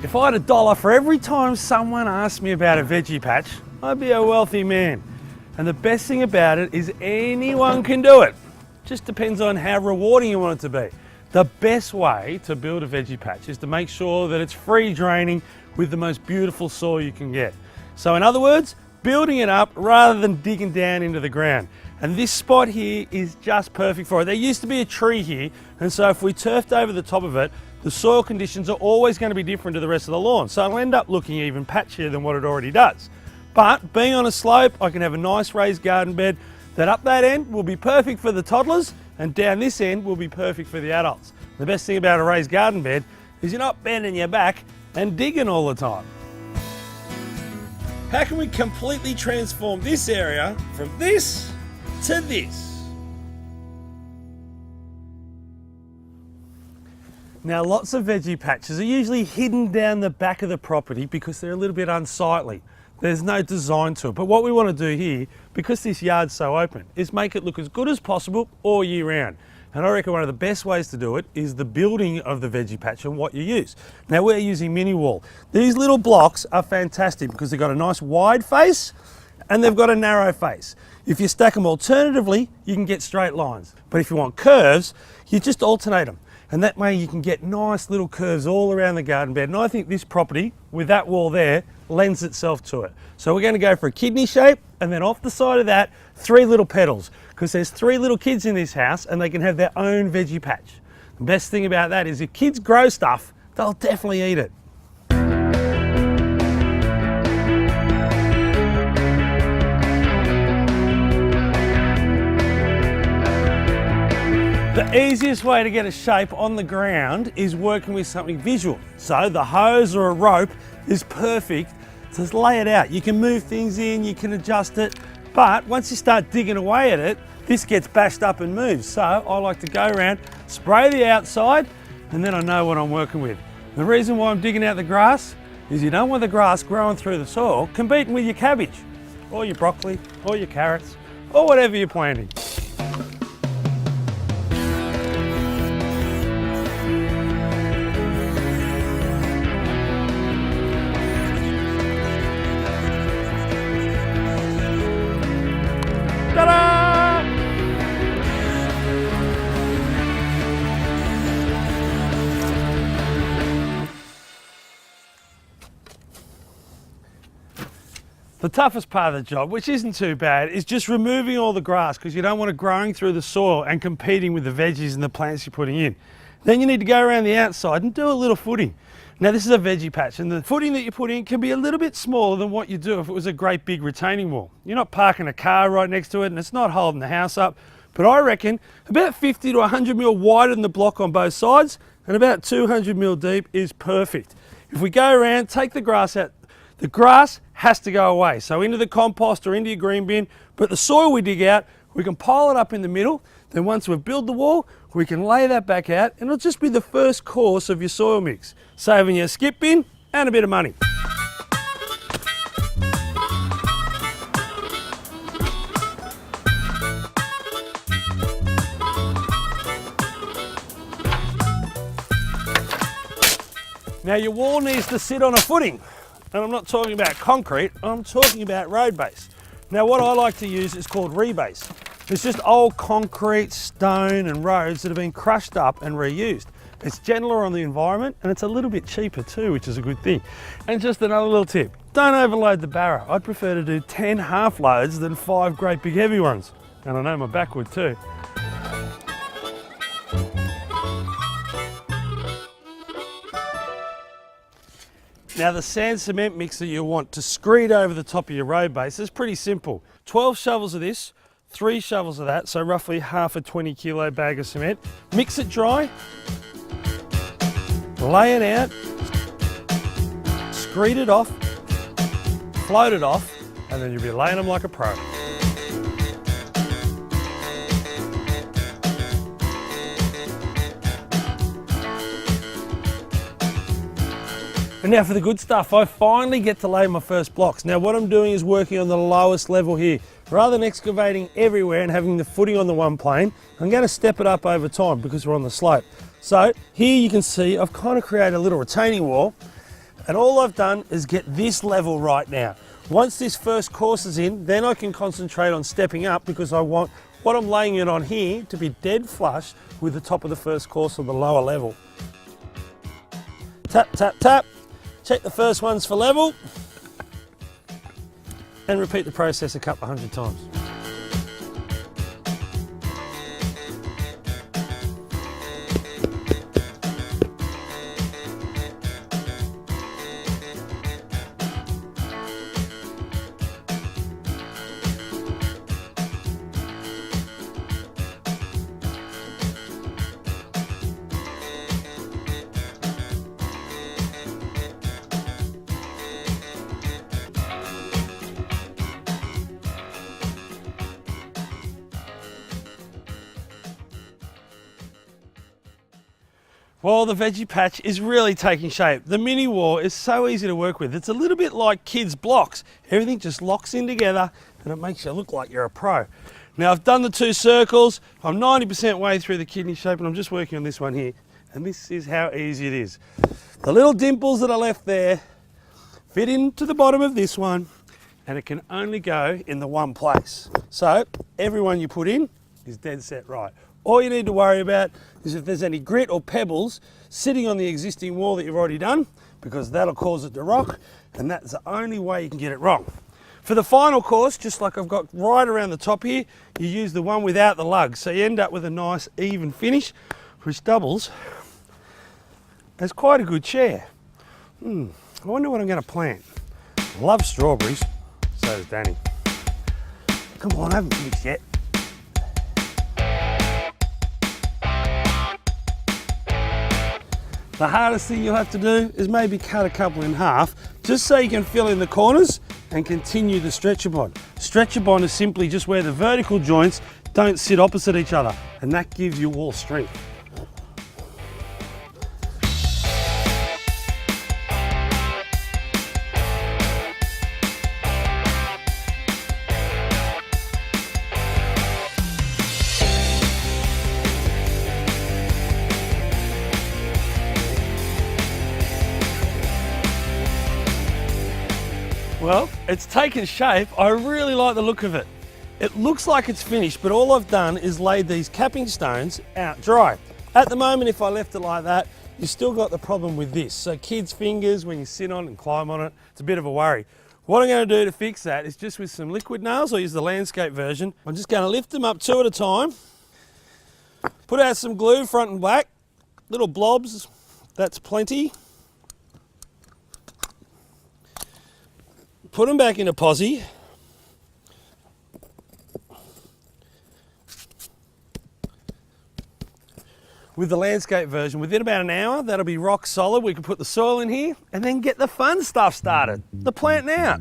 If I had $1 for every time someone asked me about a veggie patch, I'd be a wealthy man. And the best thing about it is anyone can do it. Just depends on how rewarding you want it to be. The best way to build a veggie patch is to make sure that it's free draining with the most beautiful soil you can get. So in other words, building it up rather than digging down into the ground. And this spot here is just perfect for it. There used to be a tree here, and so if we turfed over the top of it, the soil conditions are always going to be different to the rest of the lawn. So it'll end up looking even patchier than what it already does. But being on a slope, I can have a nice raised garden bed that up that end will be perfect for the toddlers, and down this end will be perfect for the adults. The best thing about a raised garden bed is you're not bending your back and digging all the time. How can we completely transform this area from this to this? Now, lots of veggie patches are usually hidden down the back of the property because they're a little bit unsightly. There's no design to it. But what we want to do here, because this yard's so open, is make it look as good as possible all year round. And I reckon one of the best ways to do it is the building of the veggie patch and what you use. Now, we're using mini wall. These little blocks are fantastic because they've got a nice wide face and they've got a narrow face. If you stack them alternatively, you can get straight lines. But if you want curves, you just alternate them. And that way you can get nice little curves all around the garden bed. And I think this property, with that wall there, lends itself to it. So we're going to go for a kidney shape, and then off the side of that, 3 little petals, because there's 3 little kids in this house and they can have their own veggie patch. The best thing about that is if kids grow stuff, they'll definitely eat it. The easiest way to get a shape on the ground is working with something visual. So the hose or a rope is perfect to lay it out. You can move things in, you can adjust it, but once you start digging away at it, this gets bashed up and moves. So I like to go around, spray the outside, and then I know what I'm working with. The reason why I'm digging out the grass is you don't want the grass growing through the soil, competing with your cabbage, or your broccoli, or your carrots, or whatever you're planting. The toughest part of the job, which isn't too bad, is just removing all the grass because you don't want it growing through the soil and competing with the veggies and the plants you're putting in. Then you need to go around the outside and do a little footing. Now this is a veggie patch and the footing that you put in can be a little bit smaller than what you do if it was a great big retaining wall. You're not parking a car right next to it and it's not holding the house up, but I reckon about 50 to 100 mil wider than the block on both sides and about 200 mil deep is perfect. If we go around, take the grass out, the grass has to go away, so into the compost or into your green bin, but the soil we dig out, we can pile it up in the middle, then once we've built the wall, we can lay that back out and it'll just be the first course of your soil mix, saving you a skip bin and a bit of money. Now your wall needs to sit on a footing. And I'm not talking about concrete, I'm talking about road base. Now what I like to use is called rebase. It's just old concrete, stone and roads that have been crushed up and reused. It's gentler on the environment and it's a little bit cheaper too, which is a good thing. And just another little tip, don't overload the barrow. I'd prefer to do 10 half loads than 5 great big heavy ones. And I know my back would too. Now the sand cement mix that you want to screed over the top of your road base is pretty simple. 12 shovels of this, 3 shovels of that, so roughly half a 20 kilo bag of cement. Mix it dry, lay it out, screed it off, float it off, and then you'll be laying them like a pro. And now for the good stuff, I finally get to lay my first blocks. Now what I'm doing is working on the lowest level here. Rather than excavating everywhere and having the footing on the one plane, I'm going to step it up over time because we're on the slope. So here you can see I've kind of created a little retaining wall And all I've done is get this level right now. Once this first course is in, then I can concentrate on stepping up, because I want what I'm laying it on here to be dead flush with the top of the first course on the lower level. Tap, tap, tap. Check the first ones for level. And repeat the process a couple of 100 times. Well, the veggie patch is really taking shape. The mini wall is so easy to work with. It's a little bit like kids' blocks. Everything just locks in together and it makes you look like you're a pro. Now, I've done the 2 circles. I'm 90% way through the kidney shape and I'm just working on this one here. And this is how easy it is. The little dimples that are left there fit into the bottom of this one, and it can only go in the one place. So every one you put in is dead set right. All you need to worry about is if there's any grit or pebbles sitting on the existing wall that you've already done, because that'll cause it to rock, and that's the only way you can get it wrong. For the final course, just like I've got right around the top here, you use the one without the lugs, so you end up with a nice even finish, which doubles as quite a good chair. I wonder what I'm going to plant. Love strawberries, so does Danny. Come on, I haven't finished yet. The hardest thing you'll have to do is maybe cut a couple in half, just so you can fill in the corners and continue the stretcher bond. Stretcher bond is simply just where the vertical joints don't sit opposite each other, and that gives you wall strength. Well, it's taken shape. I really like the look of it. It looks like it's finished, but all I've done is laid these capping stones out dry. At the moment, if I left it like that, you've still got the problem with this. So kids' fingers, when you sit on it and climb on it, it's a bit of a worry. What I'm going to do to fix that is just with some liquid nails, I'll use the landscape version. I'm just going to lift them up 2 at a time, put out some glue front and back, little blobs, that's plenty. Put them back into posi. With the landscape version, within about an hour, that'll be rock solid. We can put the soil in here and then get the fun stuff started, the planting out.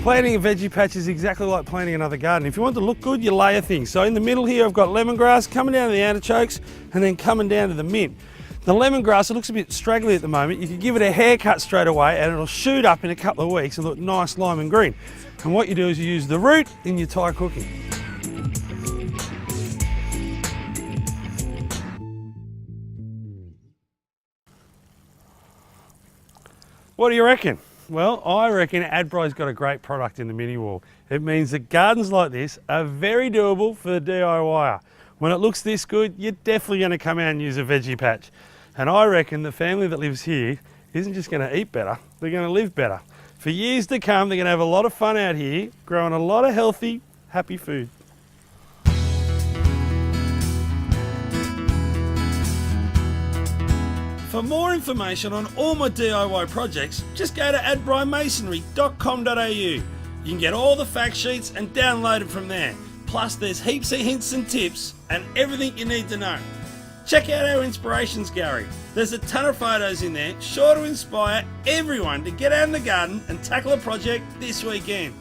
Planting a veggie patch is exactly like planting another garden. If you want to look good, you layer things. So in the middle here, I've got lemongrass coming down to the artichokes and then coming down to the mint. The lemongrass, it looks a bit straggly at the moment. You can give it a haircut straight away and it'll shoot up in a couple of weeks and look nice lime and green. And what you do is you use the root in your Thai cooking. What do you reckon? Well, I reckon Adbri's got a great product in the mini wall. It means that gardens like this are very doable for the DIYer. When it looks this good, you're definitely going to come out and use a veggie patch. And I reckon the family that lives here isn't just going to eat better, they're going to live better. For years to come, they're going to have a lot of fun out here, growing a lot of healthy, happy food. For more information on all my DIY projects, just go to adbrimasonry.com.au. You can get all the fact sheets and download it from there. Plus, there's heaps of hints and tips and everything you need to know. Check out our inspirations gallery. There's a ton of photos in there, sure to inspire everyone to get out in the garden and tackle a project this weekend.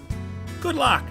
Good luck!